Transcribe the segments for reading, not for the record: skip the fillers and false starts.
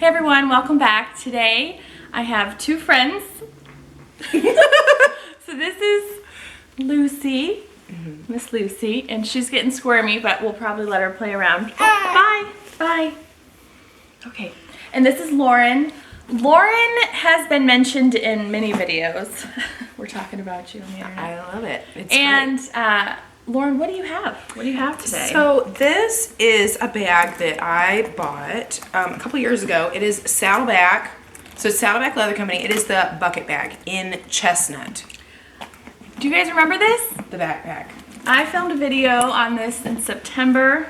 Hey everyone, welcome back. Today I have two friends. So this is Lucy, Miss Lucy, and she's getting squirmy, but we'll probably let her play around. Oh, bye. Okay, and this is Lauren. Lauren has been mentioned in many videos. We're talking about you on the internet. I love it. It's great. Lauren, what do you have? What do you have today? So this is a bag that I bought a couple years ago. It is Saddleback. So Saddleback Leather Company. It is the bucket bag in chestnut. Do you guys remember this? The backpack. I filmed a video on this in September.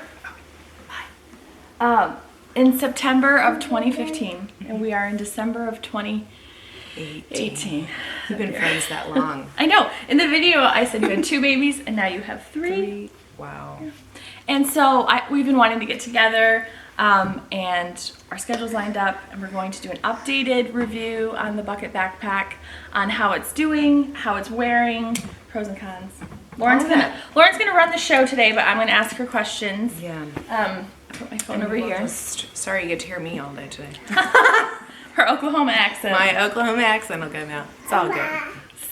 In September of 2015, and we are in December of 2018. We've been friends that long. I know. In the video, I said you had 2 babies, and now you have 3. Wow. And so we've been wanting to get together, and our schedule's lined up, and we're going to do an updated review on the bucket backpack, on how it's doing, how it's wearing, pros and cons. Lauren's gonna run the show today, but I'm gonna ask her questions. Yeah. Put my phone over here. Sorry you get to hear me all day today. Her Oklahoma accent. My Oklahoma accent will come out. It's all good.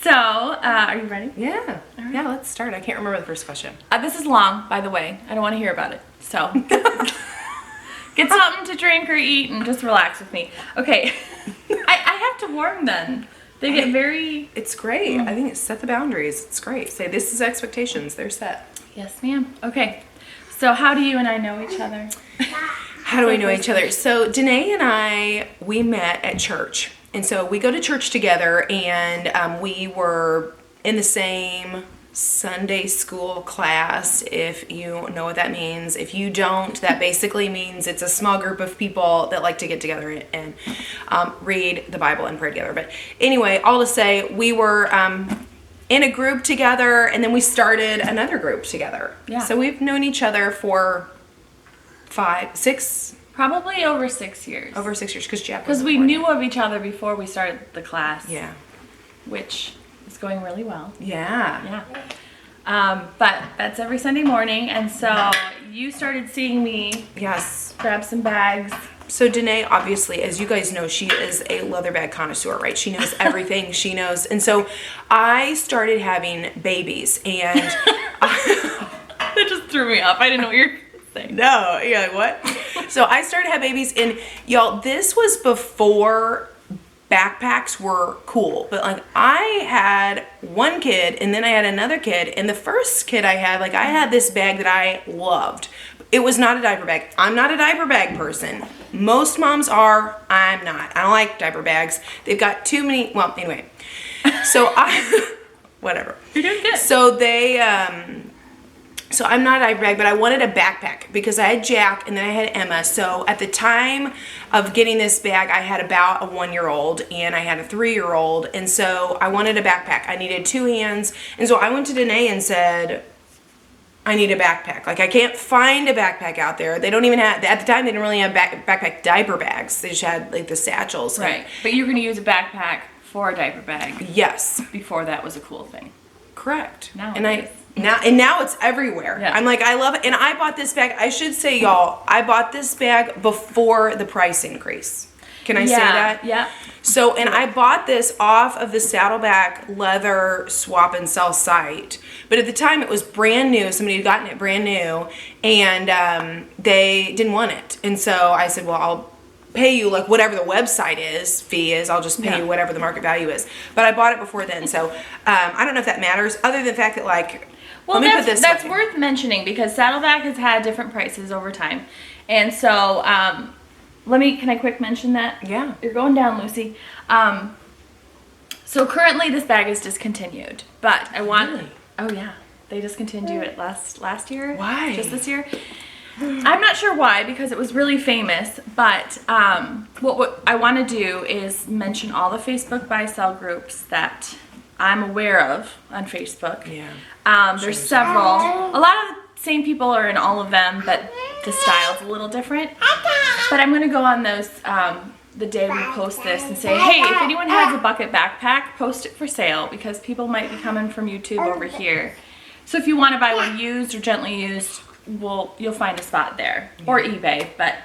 So, are you ready? Yeah. Right. Yeah, let's start. I can't remember the first question. This is long, by the way. I don't want to hear about it. So, get something to drink or eat and just relax with me. Okay. I have to warn them. They get very... It's great. I think it's set the boundaries. It's great. Say, this is expectations. They're set. Yes, ma'am. Okay. So how do you and I know each other? How do we know each other? So Danae and I, we met at church. And so we go to church together, and we were in the same Sunday school class, if you know what that means. If you don't, that basically means it's a small group of people that like to get together and read the Bible and pray together. But anyway, all to say, we were in a group together, and then we started another group together. Yeah. So we've known each other for 5, 6... Probably over 6 years. Over 6 years, because Jeff. Because we knew of each other before we started the class. Yeah. Which is going really well. Yeah. Yeah. But that's every Sunday morning, and so you started seeing me. Yes. Grab some bags. So Danae, obviously, as you guys know, she is a leather bag connoisseur, right? She knows everything. She knows. And so I started having babies, and That just threw me off. I didn't know what you were saying. No, yeah, like what? So I started having babies, and y'all, this was before backpacks were cool. But like, I had one kid, and then I had another kid, and the first kid I had this bag that I loved. It was not a diaper bag. I'm not a diaper bag person. Most moms are. I'm not. I don't like diaper bags. They've got too many. Well, anyway. So whatever. You're doing good. So so I'm not a diaper bag, but I wanted a backpack because I had Jack and then I had Emma. So at the time of getting this bag, I had about a 1-year-old and I had a 3-year-old. And so I wanted a backpack. I needed 2 hands. And so I went to Danae and said, I need a backpack. Like, I can't find a backpack out there. They don't even have, at the time, they didn't really have backpack diaper bags. They just had, like, the satchels. Right. But you're going to use a backpack for a diaper bag. Yes. Before that was a cool thing. Correct. Now now it's everywhere. Yeah. I'm like, I love it. And I bought this bag. I should say, y'all, I bought this bag before the price increase. Can I say that? Yeah. So, and I bought this off of the Saddleback Leather swap and sell site. But at the time, it was brand new. Somebody had gotten it brand new, and they didn't want it. And so I said, well, I'll pay you like whatever the website fee is. I'll just pay you whatever the market value is. But I bought it before then. So I don't know if that matters, other than the fact that, like, well, let me put this that's way. worth mentioning because Saddleback has had different prices over time. And so, can I quick mention that? Yeah. You're going down, Lucy. So currently this bag is discontinued, but I want... Really? Oh yeah. They discontinued it last year. Why? Just this year. I'm not sure why, because it was really famous, but what I want to do is mention all the Facebook buy-sell groups that I'm aware of on Facebook. Yeah. There's several. A lot of the same people are in all of them, but the style's a little different. But I'm going to go on those the day we post this and say, hey, if anyone has a bucket backpack, post it for sale, because people might be coming from YouTube over here. So if you want to buy one used or gently used, you'll find a spot there, or eBay. But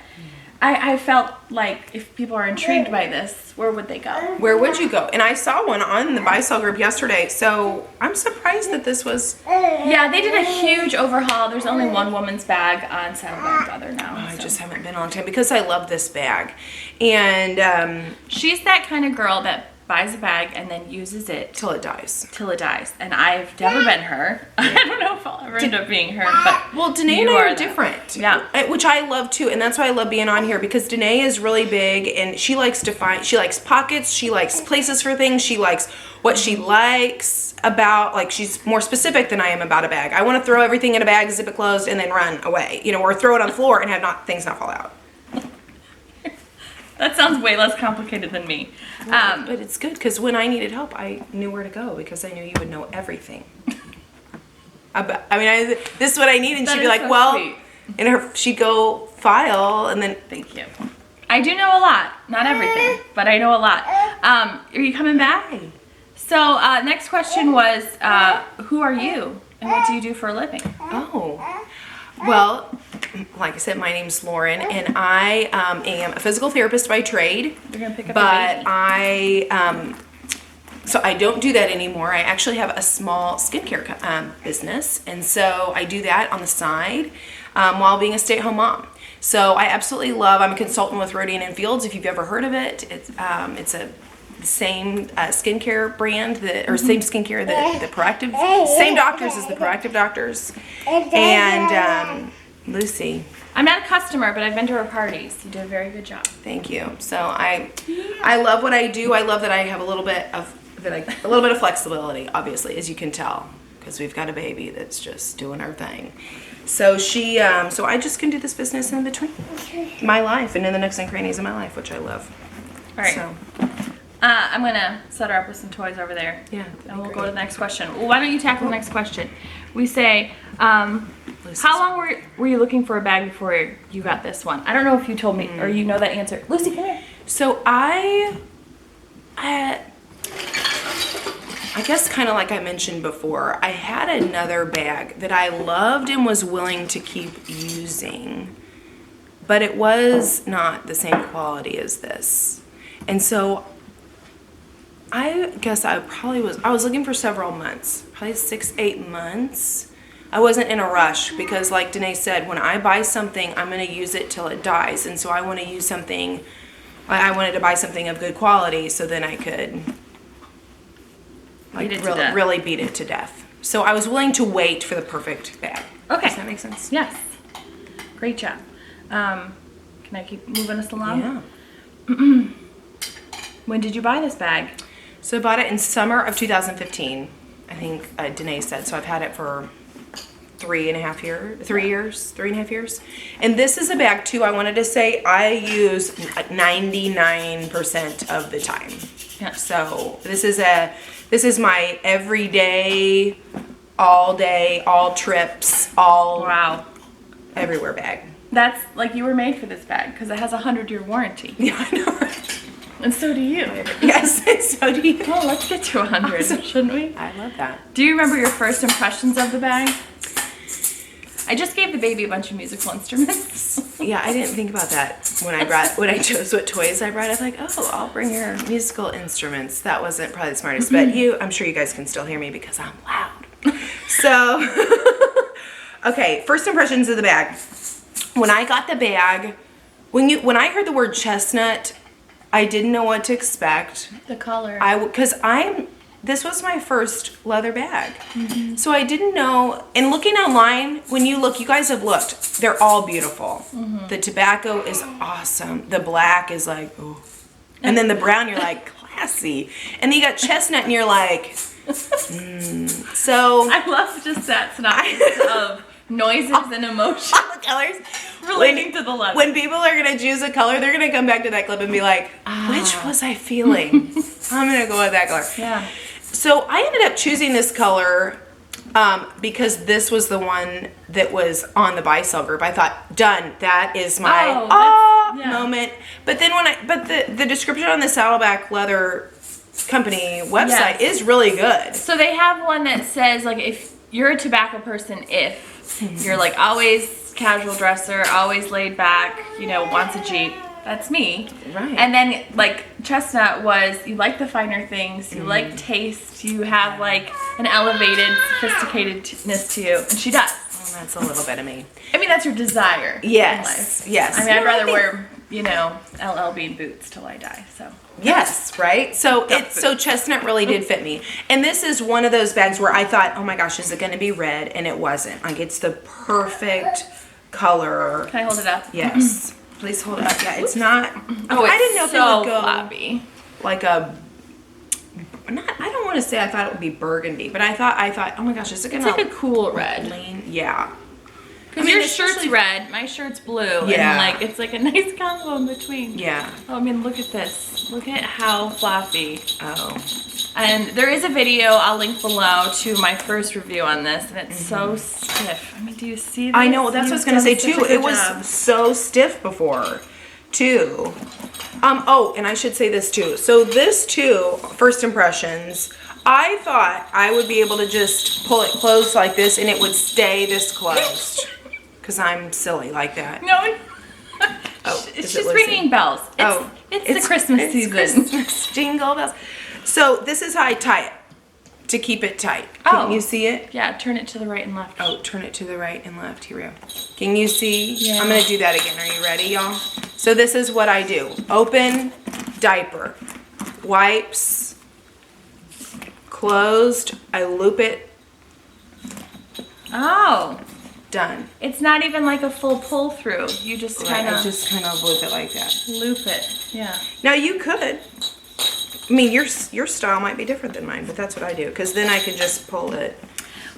I felt like if people are intrigued by this, where would they go? Where would you go? And I saw one on the buy sell group yesterday, so I'm surprised that this was... Yeah, they did a huge overhaul. There's only one woman's bag on Saddleback Leather now. I just haven't been on time because I love this bag. And she's that kind of girl that buys a bag and then uses it till it dies. And I've never been her. I don't know if I'll ever end up being her, but well, Danae and I are different. Yeah. Which I love too, and that's why I love being on here, because Danae is really big and she likes to find, she likes pockets, she likes places for things, she likes what she likes about, like, she's more specific than I am about a bag. I want to throw everything in a bag, zip it closed, and then run away, you know, or throw it on the floor and have things not fall out. That sounds way less complicated than me. But it's good because when I needed help, I knew where to go because I knew you would know everything. This is what I need, and she'd be like, so "Well," sweet. And she'd go file, and then thank you. I do know a lot, not everything, but I know a lot. Are you coming back? So next question was, who are you, and what do you do for a living? Oh, well. Like I said, my name's Lauren, and I am a physical therapist by trade. You're gonna pick up but so I don't do that anymore. I actually have a small skincare business, and so I do that on the side while being a stay-at-home mom. So I absolutely love. I'm a consultant with Rodian and Fields. If you've ever heard of it, it's a same skincare brand or same skincare that the Proactive, same doctors as the Proactive doctors, and. Lucy. I'm not a customer, but I've been to her parties. You did a very good job. Thank you. So I love what I do. I love that I have a little bit of flexibility, obviously, as you can tell, because we've got a baby that's just doing her thing. So so I just can do this business in between my life and in the nooks and crannies of my life, which I love. All right. So. I'm gonna set her up with some toys over there. Yeah. And we'll go to the next question. Well, why don't you tackle the next question? We say, how long were you looking for a bag before you got this one? I don't know if you told me or you know that answer. Lucy, come here. So I guess kind of like I mentioned before, I had another bag that I loved and was willing to keep using, but it was not the same quality as this. And so I guess I was looking for several months, probably 6-8 months. I wasn't in a rush because, like Danae said, when I buy something, I'm going to use it till it dies. And so I want to use something, I wanted to buy something of good quality so then I could really beat it to death. So I was willing to wait for the perfect bag. Okay. Does that make sense? Yes. Great job. Can I keep moving us along? Yeah. When did you buy this bag? So I bought it in summer of 2015, I think Danae said. So I've had it for 3.5 years. And this is a bag too, I wanted to say, I use 99% of the time. Yeah. So this is my everyday, all day, all trips, wow, everywhere bag. That's like you were made for this bag because it has a 100-year warranty. Yeah, I know, right? And so do you. Yes, so do you. Well, let's get to 100, shouldn't we? I love that. Do you remember your first impressions of the bag? I just gave the baby a bunch of musical instruments. Yeah, I didn't think about that when I chose what toys I brought. I was like, oh, I'll bring her musical instruments. That wasn't probably the smartest, but I'm sure you guys can still hear me because I'm loud. So, okay, first impressions of the bag. When I got the bag, when I heard the word chestnut, I didn't know what to expect. The color. This was my first leather bag. Mm-hmm. So I didn't know, and looking online, when you look, you guys have looked, they're all beautiful. Mm-hmm. The tobacco is awesome. The black is like, ooh. And then the brown, you're like, classy. And then you got chestnut and you're like, So. I love just that synopsis of noises and emotions. Colors. Relating to the leather. When people are going to choose a color, they're going to come back to that clip and be like, which was I feeling? I'm going to go with that color. Yeah. So I ended up choosing this color because this was the one that was on the buy sell group. I thought, done. That is my moment. But then the description on the Saddleback Leather Company website is really good. So they have one that says, like, if you're a tobacco person, you're like always casual dresser, always laid back, wants a Jeep, That's me. Right. And then like Chestnut was, you like the finer things, you like taste, you have like an elevated sophisticatedness to you, and she does. Well, that's a little bit of me. I mean, that's your desire. Yes. In life. Yes. I mean, I'd rather wear, LL Bean boots till I die. So. Yes, right? So Chestnut really did fit me. And this is one of those bags where I thought, oh my gosh, is it going to be red? And it wasn't. Like, it's the perfect color. Can I hold it up? Yes. Please hold it up. Yeah, it's not. Oh, it's I didn't know if it so would go floppy. like a. I don't want to say I thought it would be burgundy, but I thought, oh my gosh, is it gonna? It's like a cool red. Lean? Yeah. Because your shirt's red, my shirt's blue, Yeah. and it's like a nice combo in between. Yeah. Oh, I mean, look at this. Look at how floppy. Oh. And there is a video I'll link below to my first review on this, and it's so stiff. I mean, do you see this? I know. That's what I was gonna say too. It was job. so stiff before, too. Oh, and I should say this too. So this too, first impressions. I thought I would be able to just pull it closed like this, and it would stay this closed. Cause I'm silly like that. No. Oh, She's ringing bells. It's the Christmas season. Christmas. Jingle bells. So this is how I tie it to keep it tight. Can you see it? Yeah, turn it to the right and left. Oh, turn it to the right and left. Here we go. Can you see? Yeah. I'm going to do that again. Are you ready, y'all? So this is what I do. Open, diaper, wipes, closed. I loop it. Oh. Done. It's not even like a full pull through. You just kind of loop it like that. loop it. Yeah. Now you could. I mean, your style might be different than mine, but that's what I do. Because then I can just pull it,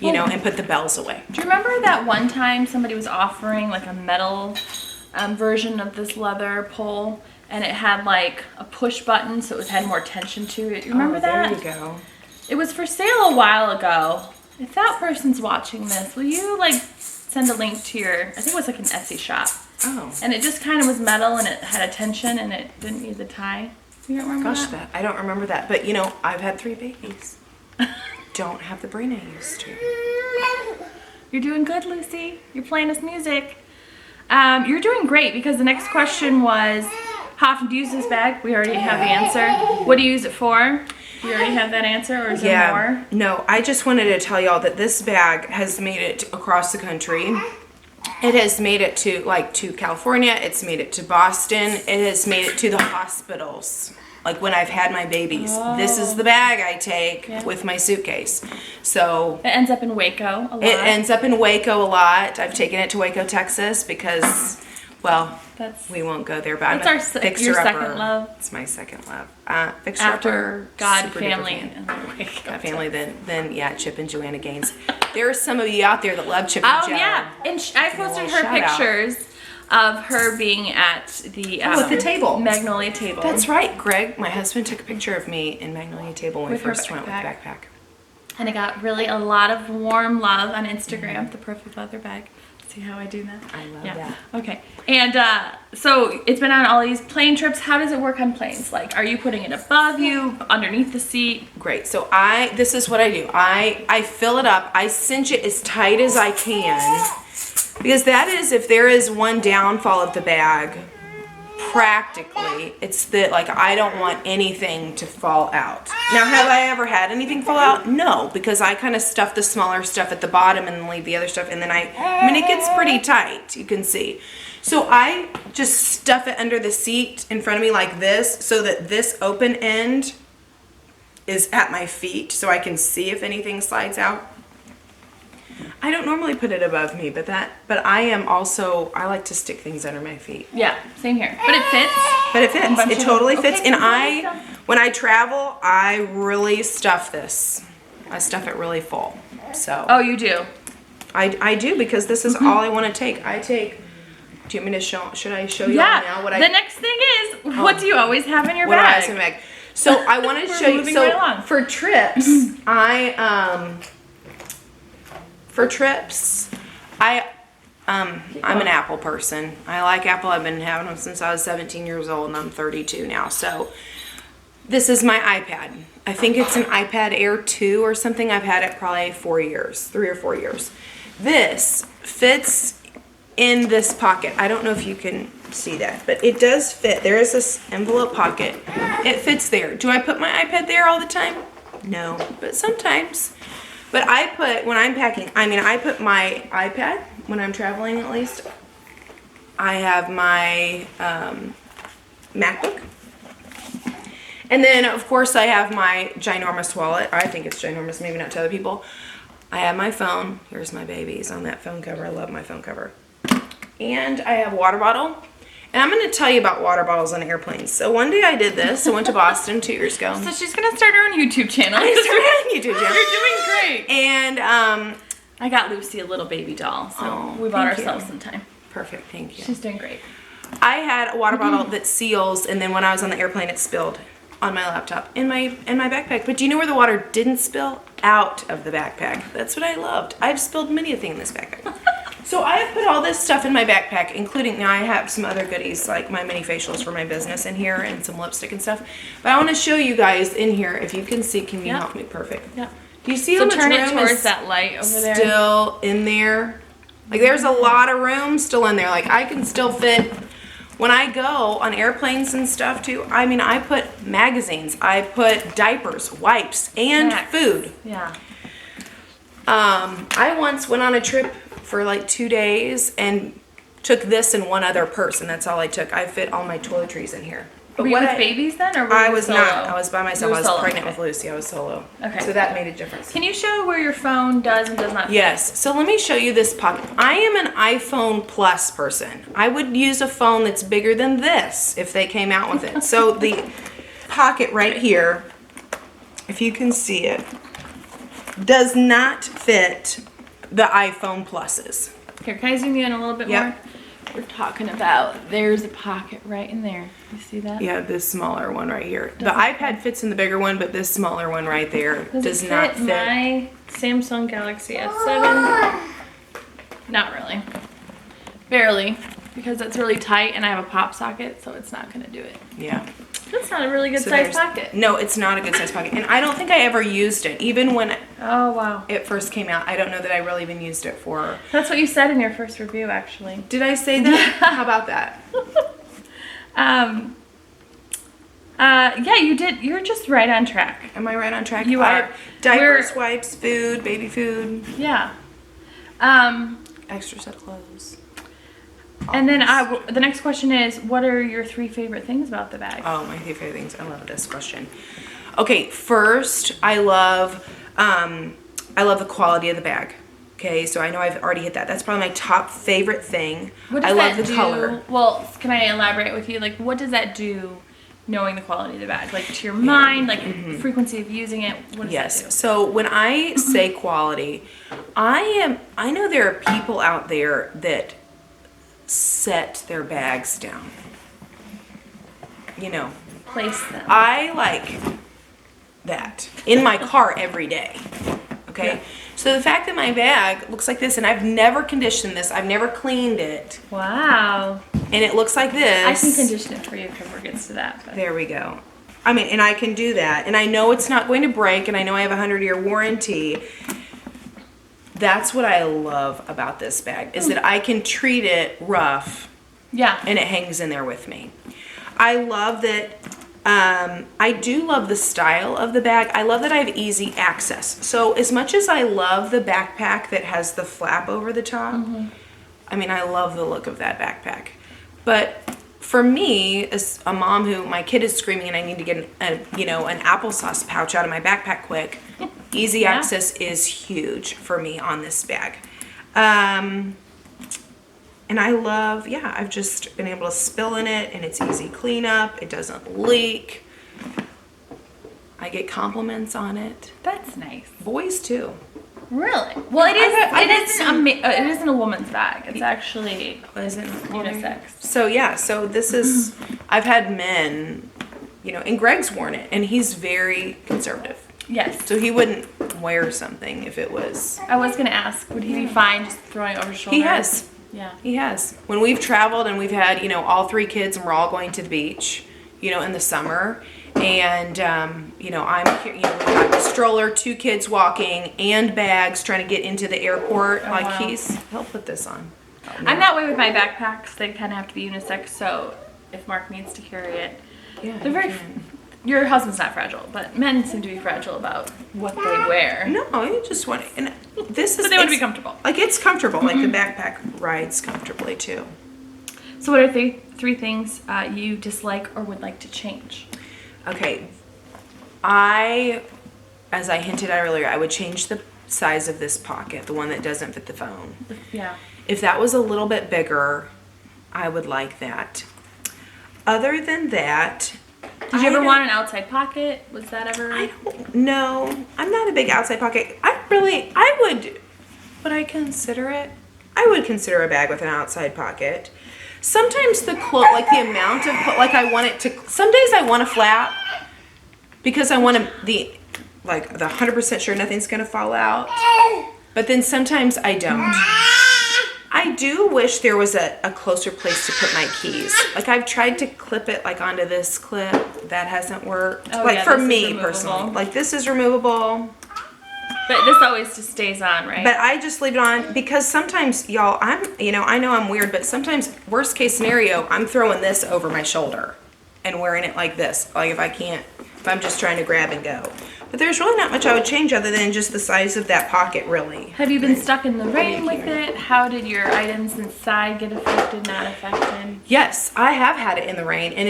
and put the bells away. Do you remember that one time somebody was offering like a metal version of this leather pole, and it had like a push button, so it had more tension to it? You remember that? There you go. It was for sale a while ago. If that person's watching this, will you send a link to your, I think it was like an Etsy shop. Oh. And it just kind of was metal, and it had a tension, and it didn't need the tie. You don't remember that? I don't remember that. But I've had 3 babies. Don't have the brain I used to. You're doing good, Lucy. You're playing us music. You're doing great, because the next question was, how often do you use this bag? We already have the answer. What do you use it for? Do you already have that answer, or is there more? No, I just wanted to tell y'all that this bag has made it across the country. It has made it to California. It's made it to Boston. It has made it to the hospitals. Like when I've had my babies. This is the bag I take with my suitcase. So it ends up in Waco a lot. It ends up in Waco a lot. I've taken it to Waco, Texas because, we won't go there. But that's your second love. It's my second love. After God, family, and Waco. Family, then Chip and Joanna Gaines. There are some of you out there that love Chip and Joanna. Oh yeah, and I posted her pictures of her being at the at the table, Magnolia table. That's right, Greg. My husband took a picture of me in Magnolia table when we first went with the backpack. And I got really a lot of warm love on Instagram. The perfect leather bag. See how I do that? I love that. Okay. And so it's been on all these plane trips. How does it work on planes? Like, are you putting it above you, underneath the seat? Great. So this is what I do. I fill it up. I cinch it as tight as I can, because that is, if there is one downfall of the bag, practically, it's that I don't want anything to fall out. Now, have I ever had anything fall out? No, because I kind of stuff the smaller stuff at the bottom and then leave the other stuff, and then it gets pretty tight, you can see. So I just stuff it under the seat in front of me like this, so that this open end is at my feet, so I can see if anything slides out. I don't normally put it above me, but I like to stick things under my feet. Yeah, same here. But it fits. It totally fits. And when I travel, I really stuff this. I stuff it really full. So. Oh, you do? I do, because this is all I want to take. Do you want me to should I show you now what I... The next thing is, what do you always have in your bag? What do I have in my bag? So I wanted to show you, for trips, I'm an Apple person. I like Apple. I've been having them since I was 17 years old, and I'm 32 now. So this is my iPad. I think it's an iPad Air 2 or something. I've had it probably 3 or 4 years. This fits in this pocket. I don't know if you can see that, but it does fit. There is this envelope pocket. It fits there. Do I put my iPad there all the time? No, but sometimes. But I put, when I'm packing, I put my iPad, when I'm traveling at least. I have my MacBook. And then, of course, I have my ginormous wallet. I think it's ginormous, maybe not to other people. I have my phone. Here's my babies on that phone cover. I love my phone cover. And I have a water bottle. And I'm going to tell you about water bottles on airplanes. So one day I did this. I went to Boston 2 years ago. So she's going to start her own YouTube channel. I started my own YouTube channel. You're doing great. And I got Lucy a little baby doll, so we bought ourselves some time. Perfect, thank you. She's doing great. I had a water bottle that seals, and then when I was on the airplane, it spilled on my laptop in my backpack. But do you know where the water didn't spill? Out of the backpack. That's what I loved. I've spilled many a thing in this backpack. So I have put all this stuff in my backpack, including, now I have some other goodies like my mini facials for my business in here and some lipstick and stuff. But I want to show you guys in here, if you can see, can you help me? Perfect. Yeah. Do you see so how much turn it room towards is that light over there? still in there? Like there's a lot of room still in there. Like I can still fit, when I go on airplanes and stuff too, I put magazines, I put diapers, wipes, and food. Yeah. I once went on a trip for like 2 days and took this and one other purse, and that's all I took. I fit all my toiletries in here. But Were you with babies then, or were I you was solo? not. I was by myself. I was solo. pregnant with Lucy. I was solo. Okay. So that made a difference. Can you show where your phone does and does not fit? Yes. So let me show you this pocket. I am an iPhone Plus person. I would use a phone that's bigger than this if they came out with it. So the pocket right here, if you can see it, does not fit the iPhone Pluses. Here, can I zoom you in a little bit more? We're talking about, there's a pocket right in there. You see that? Yeah, this smaller one right here. The iPad fits in the bigger one, but this smaller one right there does not fit. My Samsung Galaxy S7? Not really. Barely. Because it's really tight and I have a pop socket, so it's not going to do it. Yeah. That's not a really good size pocket. No, it's not a good size pocket. And I don't think I ever used it. Even when it first came out, I don't know that I really even used it for. That's what you said in your first review, actually. Did I say that? How about that? Yeah, you did. You're just right on track. Am I right on track? You are. Diapers, wipes, food, baby food. Yeah. Extra set of clothes. And then the next question is, what are your 3 favorite things about the bag? Oh, my 3 favorite things. I love this question. Okay, first, I love the quality of the bag. Okay, so I know I've already hit that. That's probably my top favorite thing. What does I love that the do? color. Well, can I elaborate with you? Like, what does that do, knowing the quality of the bag? Like, to your mind, like, frequency of using it? What does that do? So when I say quality, I know there are people out there that set their bags down. You know. Place them. I like that in my car every day. Okay? Yeah. So the fact that my bag looks like this, and I've never conditioned this, I've never cleaned it, Wow. and it looks like this. I can condition it for you if it ever gets to that. But. There we go. And I can do that. And I know it's not going to break, and I know I have a 100-year warranty. That's what I love about this bag, is that I can treat it rough. Yeah. And it hangs in there with me. I love that, I do love the style of the bag. I love that I have easy access. So as much as I love the backpack that has the flap over the top, I love the look of that backpack. But for me, as a mom who, my kid is screaming and I need to get an applesauce pouch out of my backpack quick, easy access is huge for me on this bag. And I love, I've just been able to spill in it, and it's easy cleanup. It doesn't leak. I get compliments on it. That's nice. Boys too. Really? Well, it isn't a woman's bag. It's actually unisex. So this is, I've had men, and Greg's worn it, and he's very conservative. Yes. So he wouldn't wear something if it was. I was going to ask, would he be fine just throwing it over his shoulder? He has. Yeah. He has. When we've traveled and we've had, all 3 kids and we're all going to the beach, in the summer. And, I'm here, we've got the stroller, 2 kids walking and bags trying to get into the airport. Oh, wow. He'll put this on. No. I'm that way with my backpacks. They kind of have to be unisex, so if Mark needs to carry it, Yeah, they're very. Your husband's not fragile, but men seem to be fragile about what they wear. No, you just want and this is. But they want to be comfortable. Like it's comfortable. Like the backpack rides comfortably too. So, what are three things you dislike or would like to change? Okay, as I hinted at earlier, I would change the size of this pocket, the one that doesn't fit the phone. Yeah. If that was a little bit bigger, I would like that. Other than that, Did you ever want an outside pocket? Was that ever? I don't know. I'm not a big outside pocket. Would I consider it? I would consider a bag with an outside pocket. Sometimes the like the amount of like I want it to. Some days I want a flap because I want the 100% sure nothing's gonna fall out. But then sometimes I don't. I do wish there was a closer place to put my keys. Like I've tried to clip it like onto this clip. That hasn't worked. Oh, like yeah, for this is me removable. personally. Like this is removable. But this always just stays on, right? But I just leave it on because sometimes, y'all, I know I'm weird, but sometimes, worst case scenario, I'm throwing this over my shoulder and wearing it like this. Like if I'm just trying to grab and go. But there's really not much I would change other than just the size of that pocket, really. Have you been stuck in the rain with it? How did your items inside get affected, not affected? Yes, I have had it in the rain, and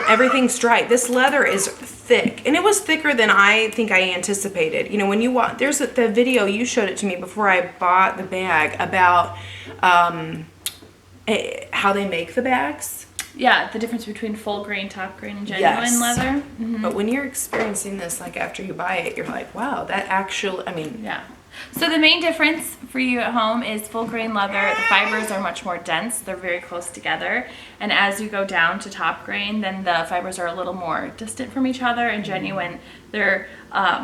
everything's dry. This leather is thick, and it was thicker than I think I anticipated. You know, when you watch, there's the video, you showed it to me before I bought the bag about how they make the bags. Yeah, the difference between full grain, top grain, and genuine Yes. leather. Mm-hmm. But when you're experiencing this, like after you buy it, you're like, wow, that actually, Yeah. So the main difference for you at home is full grain leather. The fibers are much more dense. They're very close together. And as you go down to top grain, then the fibers are a little more distant from each other. And genuine, they're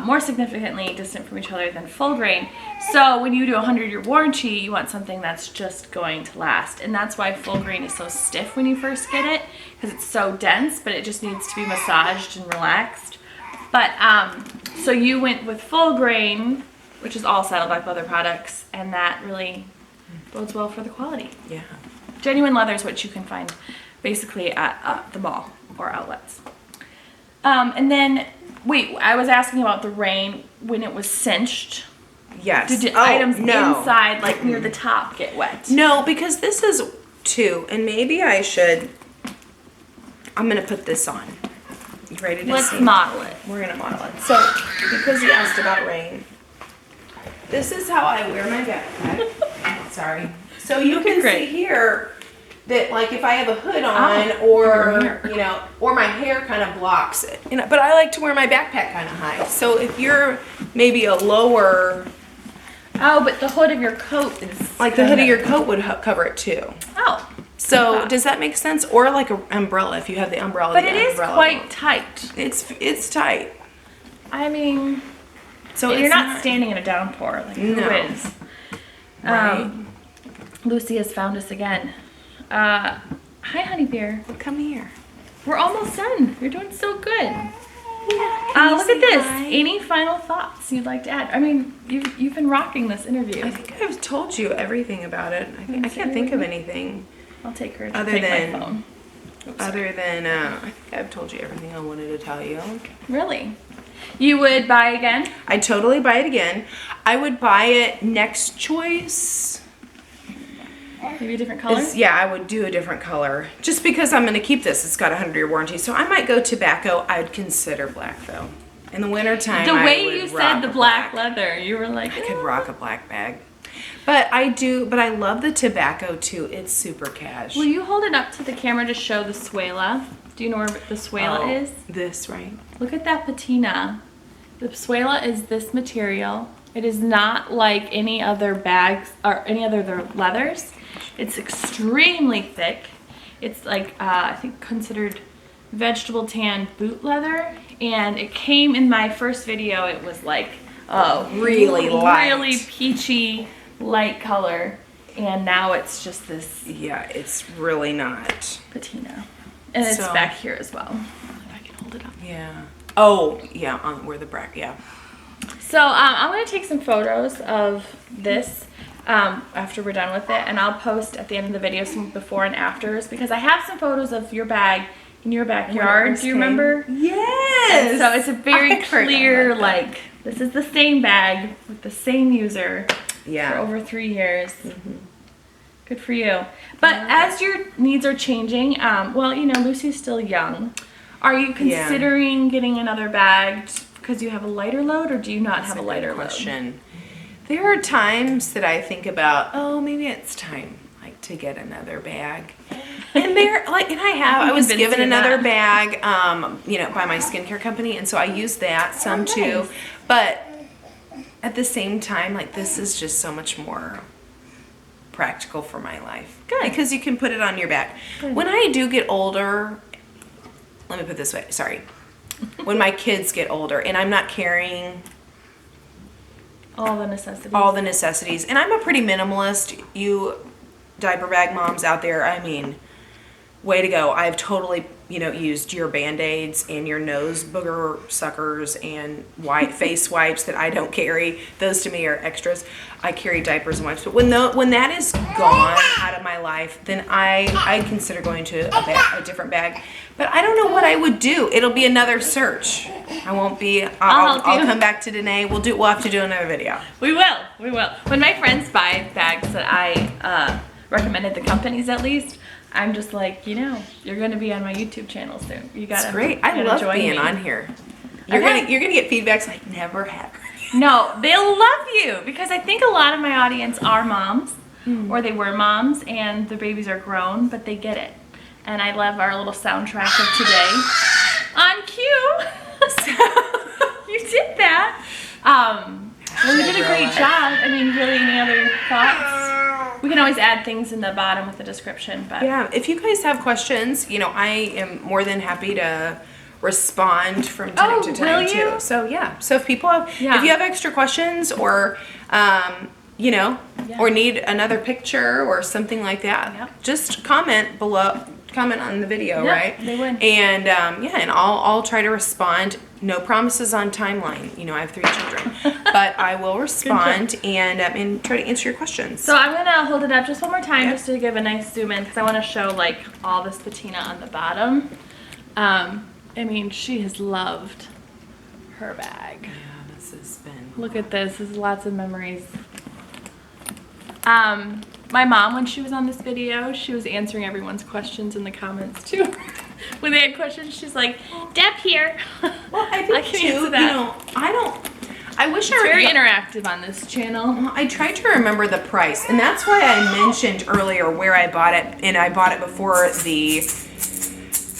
more significantly distant from each other than full grain. So when you do a 100-year warranty, you want something that's just going to last. And that's why full grain is so stiff when you first get it, because it's so dense, but it just needs to be massaged and relaxed. But so you went with full grain, which is all Saddleback Leather products, and that really bodes well for the quality. yeah. Genuine leather is what you can find basically at the mall or outlets. And then, wait, I was asking about the rain when it was cinched. Yes. Did items inside, like near the top, get wet? No, because this is two, and maybe I'm going to put this on. You ready to Let's see? model it. We're going to model it. So, because you asked about rain, this is how I wear my backpack. Sorry. So you can see here that, like, if I have a hood on, or my hair kind of blocks it. But I like to wear my backpack kind of high. So if you're maybe a lower, Oh, but the hood of your coat is like the hood of your coat would cover it too. Oh. So does that make sense? Or like an umbrella if you have the umbrella. But the it is umbrella quite tight. It's tight. I mean, So you're it's not standing in a downpour. Like, who No. is? Right. Lucy has found us again. Hi, Honey Bear. Well, come here. We're almost done. You're doing so good. Yeah, Look at this. Any final thoughts you'd like to add? I mean, you've been rocking this interview. I think I've told you everything about it. I can't think of anything I'll take her to other take than my phone. I think I've told you everything I wanted to tell you. Really? You would buy again? I'd totally buy it again. I would buy it next choice. Maybe a different color? Yeah, I would do a different color. Just because I'm going to keep this. It's got a 100-year warranty. So I might go tobacco. I'd consider black, though. In the wintertime, The I way would you rock said the a black leather, you were like, I could rock a black bag. But I love the tobacco, too. It's super cash. Will you hold it up to the camera to show the suela? Do you know where the suela is? This, right? Look at that patina. The suela is this material. It is not like any other bags or any other leathers. It's extremely thick. It's like, I think considered vegetable tan boot leather. And it came in my first video, it was like, really light. Really peachy, light color. And now it's just this Yeah, it's really not. patina. And it's So- back here as well. If I can hold it up. Yeah. Oh, yeah, on where the bracket, yeah. So I'm going to take some photos of this. after we're done with it, and I'll post at the end of the video some before and afters because I have some photos of your bag in your backyard. Do you remember? Yes. And so it's a very I forgot clear, about that. like, this is the same bag with the same user Yeah. for over 3 years. Good for you. But as your needs are changing, well, you know, Lucy's still young. Are you considering getting another bag because you have a lighter load, or do you not have a lighter question. There are times that I think about, oh, maybe it's time, like, to get another bag. And I was given another bag, you know, by my skincare company, and so I use that some too. But at the same time, like, this is just so much more practical for my life. Good. Because you can put it on your back. Good. When I do get older, let me put it this way, sorry. When my kids get older and I'm not carrying all the necessities. And I'm a pretty minimalist. You diaper bag moms out there, I mean, way to go. I've totally, you know, used your Band-Aids and your nose booger suckers and face wipes that I don't carry. Those to me are extras. I carry diapers and wipes. But when that is gone out of my life, then I consider going to a different bag. But I don't know what I would do. It'll be another search. I won't be. I'll come back to Danae. We'll have to do another video. We will. When my friends buy bags that I recommended, the companies at least, I'm just like, you know, you're going to be on my YouTube channel soon. You got to. It's great. I love being on here. You're gonna get feedbacks I never have. No, they'll love you because I think a lot of my audience are moms, or they were moms, and their babies are grown, but they get it. And I love our little soundtrack of today. On cue. So, you did that. Well, you did a great job. I mean, really, any other thoughts? We can always add things in the bottom with the description. But yeah, if you guys have questions, you know, I am more than happy to respond from time to time too. So yeah, so if people have, if you have extra questions or, you know, or need another picture or something like that, just comment below. Comment on the video, right? They would. And and I'll try to respond. No promises on timeline. You know, I have 3 children, but I will respond and try to answer your questions. So I'm gonna hold it up just one more time, just to give a nice zoom in, because I want to show like all this patina on the bottom. I mean, she has loved her bag. Yeah, this has been. Look at this. This is lots of memories. My mom, when she was on this video, she was answering everyone's questions in the comments too. When they had questions, she's like, "Deb here." Well, I think can too, answer that. you know, I wish it's very interactive on this channel. I tried to remember the price, and that's why I mentioned earlier where I bought it, and I bought it before the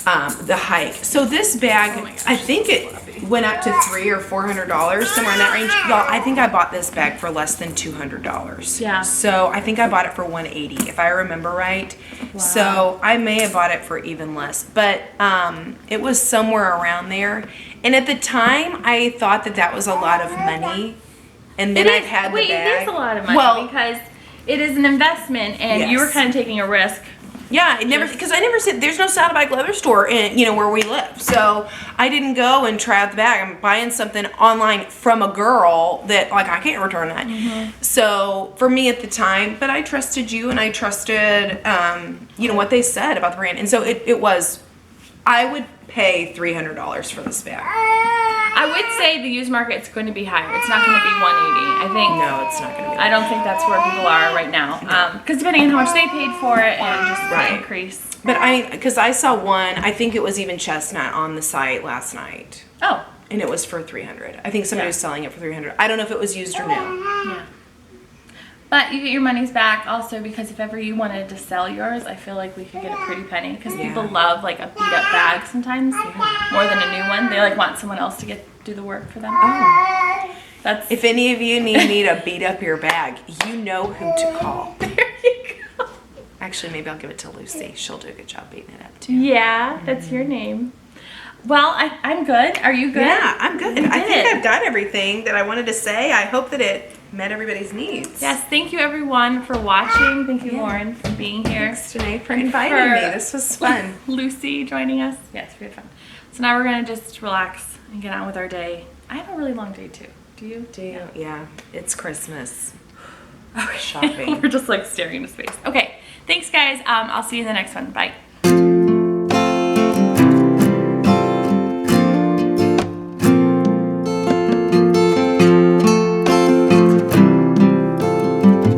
hike. So this bag, I think it went up to $300 or $400, somewhere in that range. Y'all, I think I bought this bag for less than $200. Yeah. So I think I bought it for $180, if I remember right. Wow. So I may have bought it for even less, but it was somewhere around there. And at the time, I thought that was a lot of money. And then I had the bag. It is a lot of money because it is an investment, and you were kind of taking a risk. Yeah, because I never said there's no Saddleback Leather store in where we live, so I didn't go and try out the bag. I'm buying something online from a girl that I can't return that. So for me at the time, but I trusted you and I trusted what they said about the brand, and so it was. I would pay $300 for this bag. I would say the used market's going to be higher. It's not going to be $180. I think. No, it's not going to be. I don't think that's where people are right now. Because depending on how much they paid for it and just the increase. But because I saw one, I think it was even chestnut on the site last night. Oh. And it was for $300. I think somebody was selling it for $300. I don't know if it was used or new. Yeah. But you get your money's back also, because if ever you wanted to sell yours, I feel like we could get a pretty penny, because people love like a beat up bag sometimes more than a new one. They want someone else to do the work for them. Oh. That's if any of you need me to beat up your bag, you know who to call. There you go. Actually, maybe I'll give it to Lucy. She'll do a good job beating it up too. Yeah, that's your name. Well, I'm good. Are you good? Yeah, I'm good. I think I've got everything that I wanted to say. I hope that it met everybody's needs. Yes, thank you everyone for watching. Thank you, Lauren, for being here. Thanks, Danae, for inviting me. This was fun. Lucy joining us. Yes, we had fun. So now we're going to just relax and get on with our day. I have a really long day too. Do you? Yeah, it's Christmas. shopping. We're just like staring into space. Okay, thanks guys. I'll see you in the next one. Bye.